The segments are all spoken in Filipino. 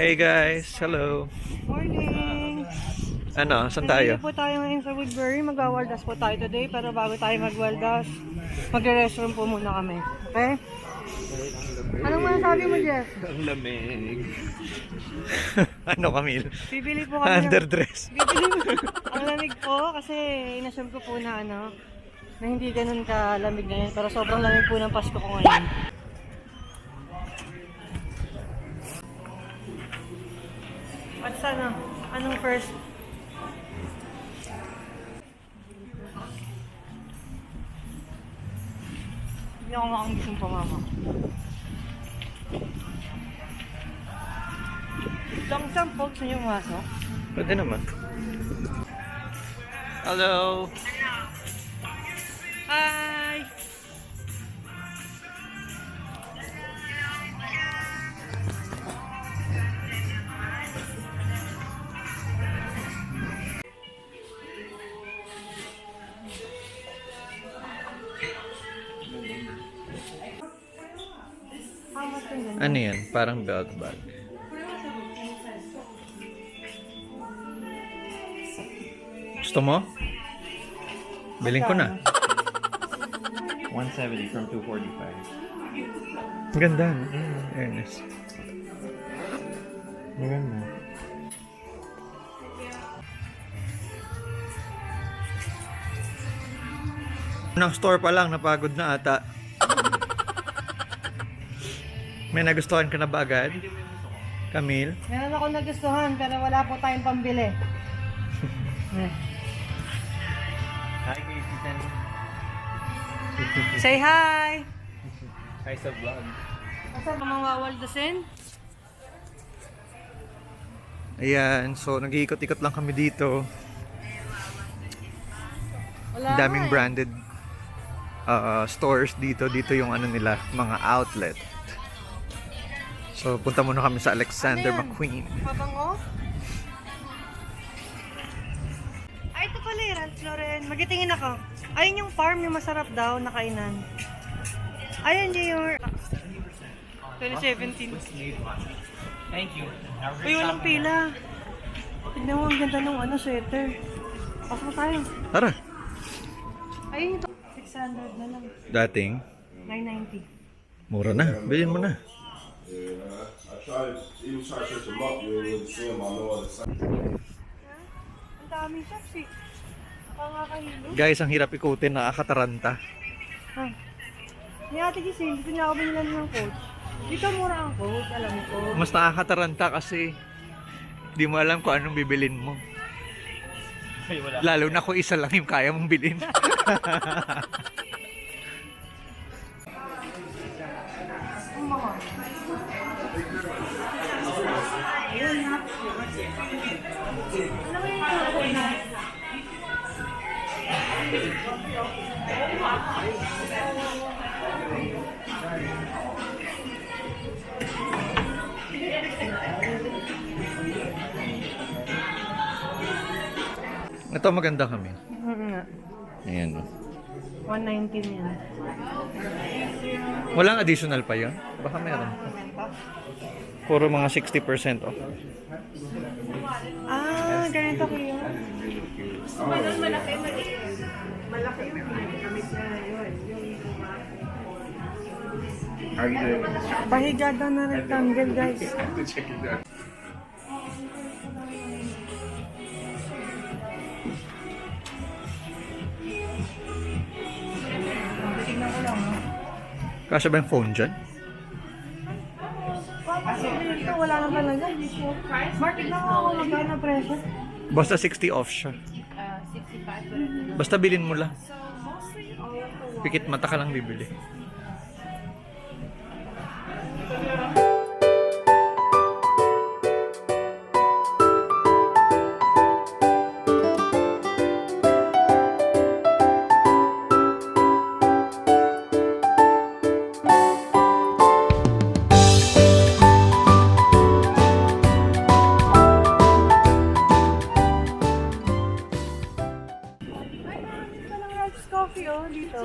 Hey guys, hello. Morning! Ano, saan tayo? Nandito po tayo ngayon sa Woodbury. Magwawaldas po tayo today. Pero bago tayo magwaldas, magre-restroom po muna kami. Okay? Anong masasabi mo, Jeff? Ang lamig. Ano, Camille? Bibili po kami Underdress. Bibili ang lamig po kasi inassume ko po na na hindi ganun kalamig ngayon. Pero sobrang lamig po ng Pasko ko ngayon. At sana, anong first? Hindi ako makagising pa, mama. Long jump po, gusto niyo pumasok? Pwede naman. Hello. Hi! Ano yan? Parang belt bag. Gusto mo? Biling ko na. 170 from 245. Ang ganda, no? Ernest. Ang ganda. Unang store pa lang, napagod na ata. May nagustuhan ka na ba agad? Camille? Meron ako nagustuhan pero wala po tayong pambili. Hi, Casey. Say hi! Hi sa vlog. Asa mga wawaldasin? Ayan, so nag-iikot-ikot lang kami dito. Wala Daming nga eh. branded stores dito. Dito yung ano nila, mga outlet. So punta muna kami sa Alexander Ano yan? McQueen. Pabango? Ay, ito pala yung Ralph Lauren. Magitingin ako. Ayun yung farm, yung masarap daw na kainan. Ayun yung 2017. Thank you. Uy, walang pila. Tignan mo, ang ganda ng sweater. Pasok tayo. Tara. Ayun ito. 600 na lang. Dating, 990. mura na. Bilhin mo na. I tried, even try to search them up, you wouldn't see them on no other site. Ang dami shops eh. Pangakahilo. Guys, ang hirap ikutin, nakakataranta. Ha? Ni Ate Giselle, dito niya ako binilan ng coach. Dito mura ang coach, alam ko. Mas nakakataranta kasi di mo alam kung anong bibilin mo. Ay, wala. Lalo na kung isa lang yung kaya mong bilhin. Ang mga. Ito maganda kami. Nga. Ayan. Oh. 119 yan. Walang additional pa yun? Baka meron. Puro mga 60% off. Ah, ganito ko yun. Malaki yung How you doing? Pahigada na rectangle, guys. To check it out. Tingnan ko lang. Kasya ba yung phone dyan? Kasi dito, wala na talaga. Mark, tignan ko ako magkano na presyo. Basta 60 off siya. 65. Basta bilhin mo lang. Pikit mata ka lang bibili. coffee dito.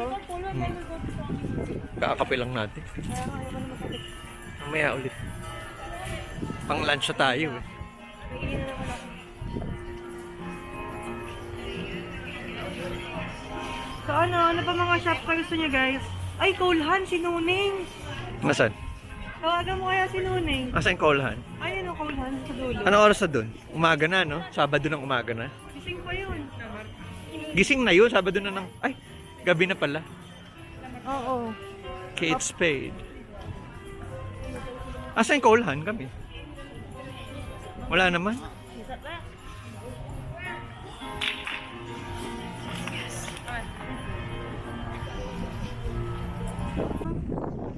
Kakakape lang natin. Kaya ayaw ko na masakit. Mamaya ulit. Pang lunch na tayo eh. Kainin na naman ako. So ano pa mga shop pa gusto niyo guys? Ay, Colehan, si Nuning. Nasaan? Tawagan mo kaya si Nuning. Nasaan yung Colehan? Ay, ano Colehan sa dulo? Anong oras na dun? Umaga na, no? Sabado ng umaga na. Gising pa yun. Gising na yun, Sabado na ng... Ay, gabi na pala. Oo. Kate Spade. Asa yung Colehan kami? Wala naman.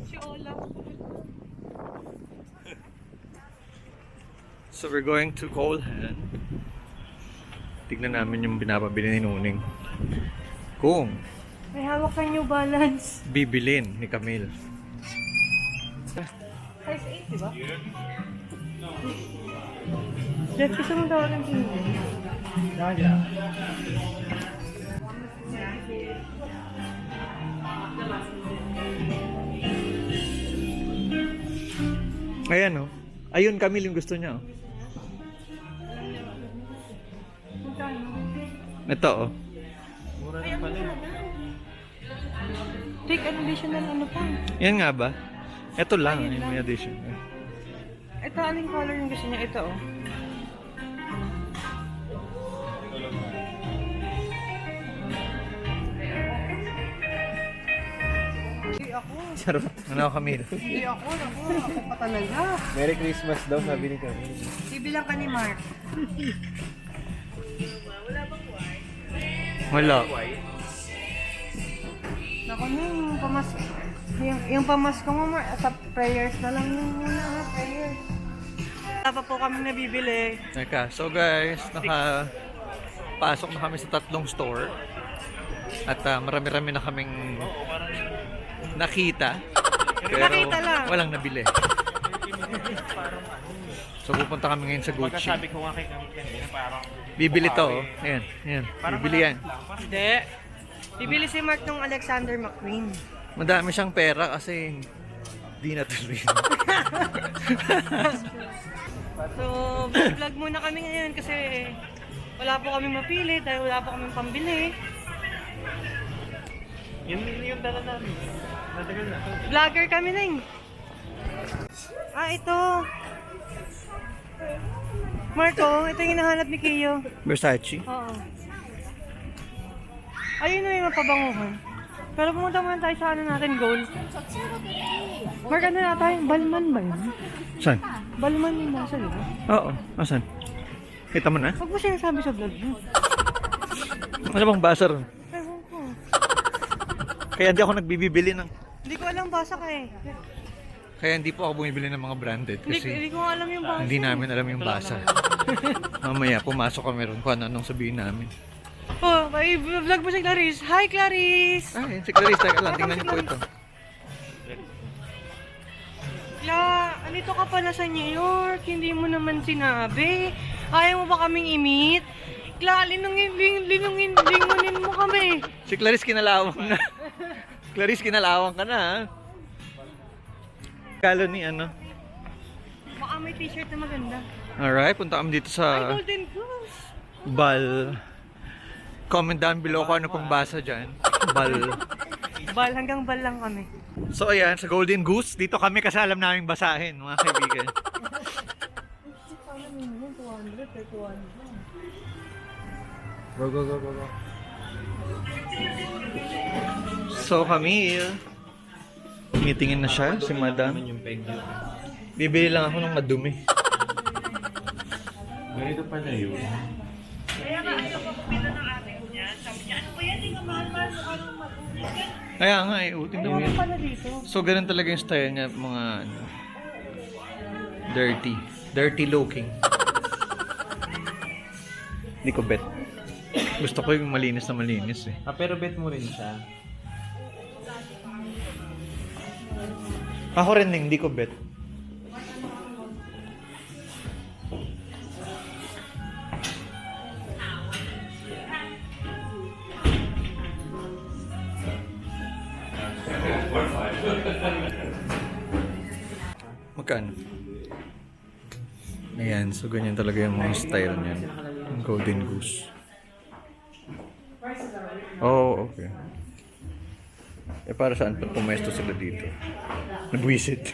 Si Ola. So we're going to Colehan. Tignan namin yung binababili ni Nuning. Kung May hawak kang New Balance. bibilin ni Camille. Size 8, di ba? Jeff, gusto mong tawagan si Nuning? Ayan, oh. Ayun, Camille, yung gusto niya, oh. Ito, oh. Take an additional ano pa. Yan nga ba? Ito lang, Ayun yung lang. may addition. Ito, anong color yung gusto niya? Ito, oh. Hindi ako. Charot. Ano, Camille? Hindi ako. Ako pa talaga. Merry Christmas daw, sabi ni Camille. Bibilang ka ni Mark. Wala. Naku na, yung yung pamasko mo, Mark, sa prayers na lang yun muna, ha? Prayers. Wala pa po kami nabibili. Teka, so guys, pasok na kami sa 3 store. At marami-rami na kaming nakita. Pero Nakita lang. walang nabili. So pupunta kami ngayon sa Gucci. Sabi ko nga kay Camille kanina, parang... Bibili to, oh. Ayan, ayan. Bibili yan. Hindi. Bibili si Mark ng Alexander McQueen. Madami siyang pera kasi di natuloy. So, vlog muna kami ngayon kasi wala po kami mapili dahil wala po kami pambili. Yun yung dala namin. Natagal na. Vlogger kami na ito. Marco, ito yung hinahanap ni Kiyo. Versace. Oo. Ayun na yung mapabanguhan. Pero pumunta muna tayo sa ano natin, goal. Mark, ano na tayo? Balman ba yun? Saan? Balman yung nasa, di ba? Oo. Asan? Kita mo na? Huwag mo sinasabi sa vlog mo. Ano bang basa ron? Ewan ko. Kaya hindi ako nagbibili ng... Hindi ko alam basa ka eh. Kaya hindi po ako bumibili ng mga branded kasi Hindi ko alam yung basa. hindi namin alam yung basa. Mamaya pumasok kami ron kung anong sabihin namin. Oh, may vlog mo si Clarice. Hi, Clarice! Ah, yun si Clarice. Teka lang, tingnan niyo po ito. Andito ka pala sa New York. Hindi mo naman sinabi. Ayaw mo ba kaming i-meet? Lingunin mo kami. Si Clarice kinalawang na. Clarice kinalawang ka na, ha? Kalo ni ano. Baka may t-shirt na maganda. Alright, punta kami dito Ay, sa Golden Goose! Bal. Comment down below kung ano pong basa dyan. Bal. Bal, hanggang bal lang kami. So ayan, sa Golden Goose, dito kami kasi alam naming basahin, mga kaibigan. Go. So Camille, tumitingin na siya, si Madam. Yung peg yun. Bibili lang ako ng madumi. Ganito pala yun. Kaya nga eh, tingnan mo yun. Pala dito. So ganun talaga yung style niya, mga ano, dirty looking. Hindi ko bet. Gusto ko yung malinis na malinis eh. Ah, pero bet mo rin siya. Ako rin hindi ko bet. Magkano? Ayan, so ganyan talaga yung mga style niyan. Yung Golden Goose. Oh, okay. Eh, para saan pa pumesto sila dito? Nabwisit.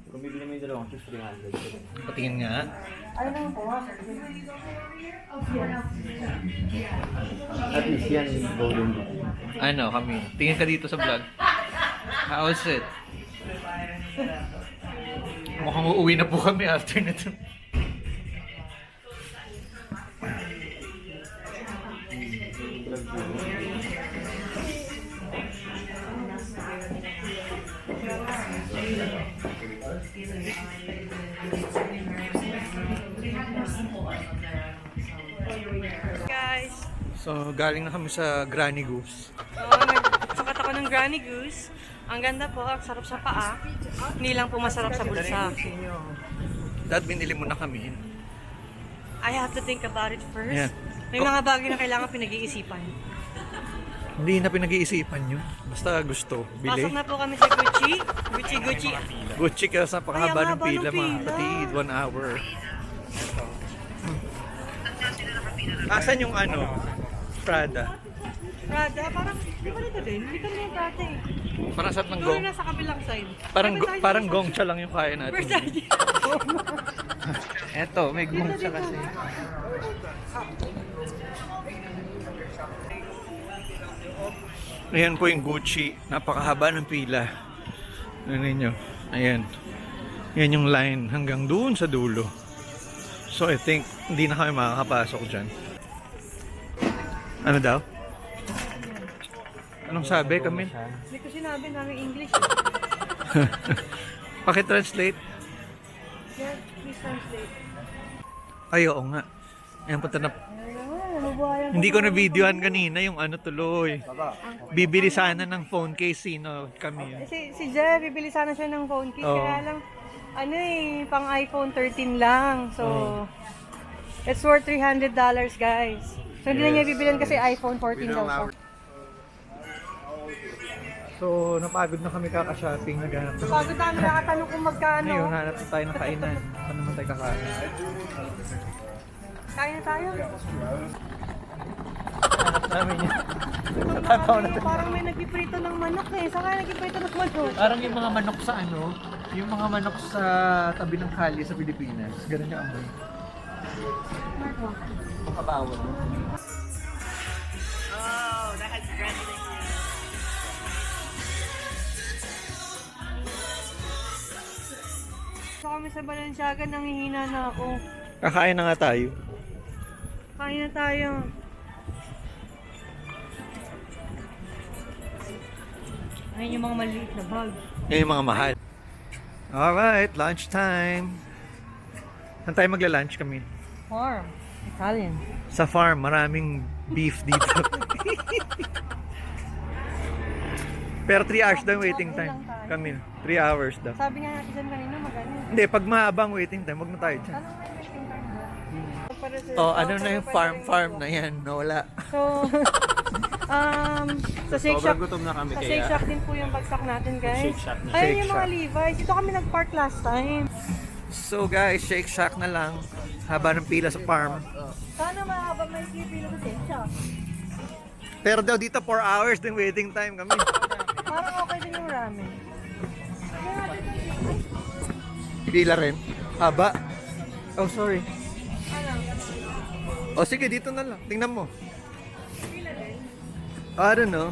Kung bibili mo yung dalawang chips, 300. Patingin nga. At least yan, golden goose. Ano, kami. Tingin ka dito sa vlog. How's it? Mukhang uuwi na po kami after nito. Guys, So, galing na kami sa Granny Goose. nagsakat ako ng Granny Goose. Ang ganda po, ang sarap sa paa. Hindi lang po masarap sa bulsa. Dad, binili mo na kami. I have to think about it first. Yeah. May mga bagay na kailangan pinag-iisipan. Hindi na pinag-iisipan yun. Basta gusto, bili. Pasok na po kami sa Gucci. Gucci. Gucci ka sa pakahaba Ay, ng ang haba pila, ng mga pila. kapatid. 1 hour. Asan yung ano? Prada. Prada, parang, di ba nito din? Hindi kami yung dati. Parang sarap ng Siguro gong. nasa kabilang side. Parang gongcha lang yung kaya natin. First side. Eto, may gongcha kasi. Ayan po yung Gucci. Napakahaba ng pila. Ano ninyo? Ayan. Yan yung line hanggang doon sa dulo. So I think hindi na kami makakapasok dyan. Ano daw? Anong sabi kami? Hindi ko sinabi namin English. Pakitranslate? Yeah, please translate. Ay, oo nga. Ayan, punta na. Mabuhayan. Hindi ko na videohan kanina yung ano tuloy. Bibili sana ng phone case, sino kami. Si Jeff, bibili sana siya ng phone case. Oo. Kaya lang, ano eh, pang iPhone 13 lang. So, it's worth $300 guys. So, hindi na niya bibilin kasi iPhone 14 daw siya. So, napagod na kami kaka-shopping. Naghanap na. Pagod namin nakatanong kung magkano. Ngayon, hanap na tayo ng kainan. Saan naman tayo kakain? Kaya na tayo. Hanap namin yun. Natatawa na tayo. Parang may nagpiprito ng manok eh. Saan kaya nagpiprito ng manok? Parang yung mga manok sa ano, yung mga manok sa tabi ng kalye sa Pilipinas. Ganun yung amoy. Makabawal. So kami sa Balenciaga, nangihina na ako. Kakain na nga tayo. Kain na tayo. Ayun yung mga maliit na bag. Yan yung mga mahal. Alright, lunch time. Saan tayo magla-lunch kami? Farm. Italian. Sa farm, maraming beef dito. Pero 3 hours daw yung waiting time. Kami, 3 hours daw. Sabi nga natin dyan kanina, magano. Hindi, pag mahabang waiting time, wag na tayo dyan. Anong may waiting time dyan? Para sa- Oh, ano na yung para farm na yan, nawala. So, sa Shake Shack. Sobrang gutom na kami Sa kaya. Shake Shack din po yung bagsak natin, guys. Shake Shack na. Ayun Shake yung mga Shack. Levi's. Dito kami nag-park last time. So guys, Shake Shack na lang. Haba ng pila sa farm. Sana mahaba may pila sa Shake Shack. Pero daw dito 4 hours din waiting time kami. Parang okay din yung ramen. Pila rin. Haba. Oh, sorry. Ano? Oh, sige, dito na lang. Tingnan mo. I don't know.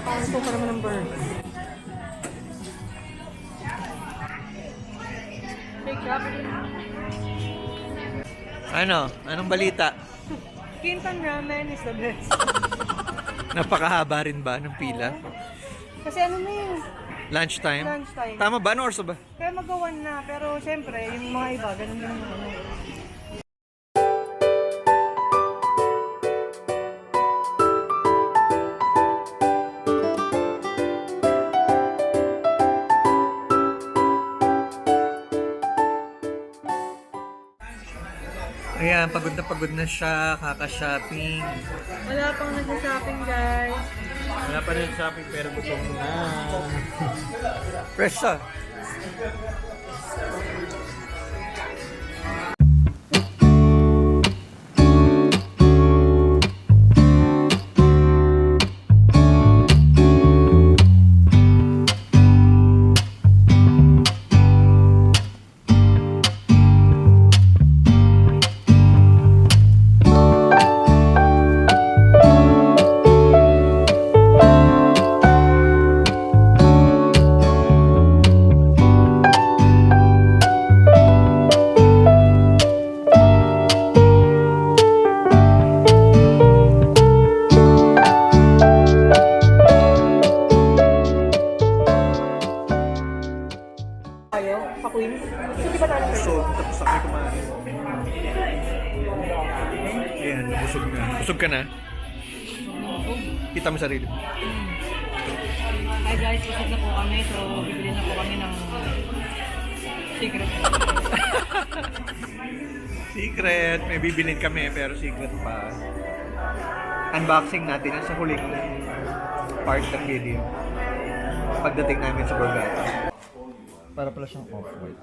Parang ito pa naman ng bird. Shake Shack. Ano? Anong balita? Kintan ramen is the best. Napakahaba rin ba ng pila? Kasi ano na yun? Lunchtime? Lunchtime. Tama ba? Ano oras ba? Kaya magawan na. Pero syempre, yung mga iba, ganun din yung ano. Ayan, pagod na siya, kaka-shopping. Wala pang nag-shopping, guys. Wala pa rin shopping pero gutom na. Fresh siya. Tayo, pa-queen. Hindi ba tayo So, tapos na kayo kumain. Ayan, busog na. Busog ka na? Kita mo sarili. Hi guys, busog na po kami. So, bibili na po kami ng secret. Secret. May bibilin kami pero secret pa. Unboxing natin yan sa huling part ng video. Pagdating namin sa Borgata. Para pala siyang off-white.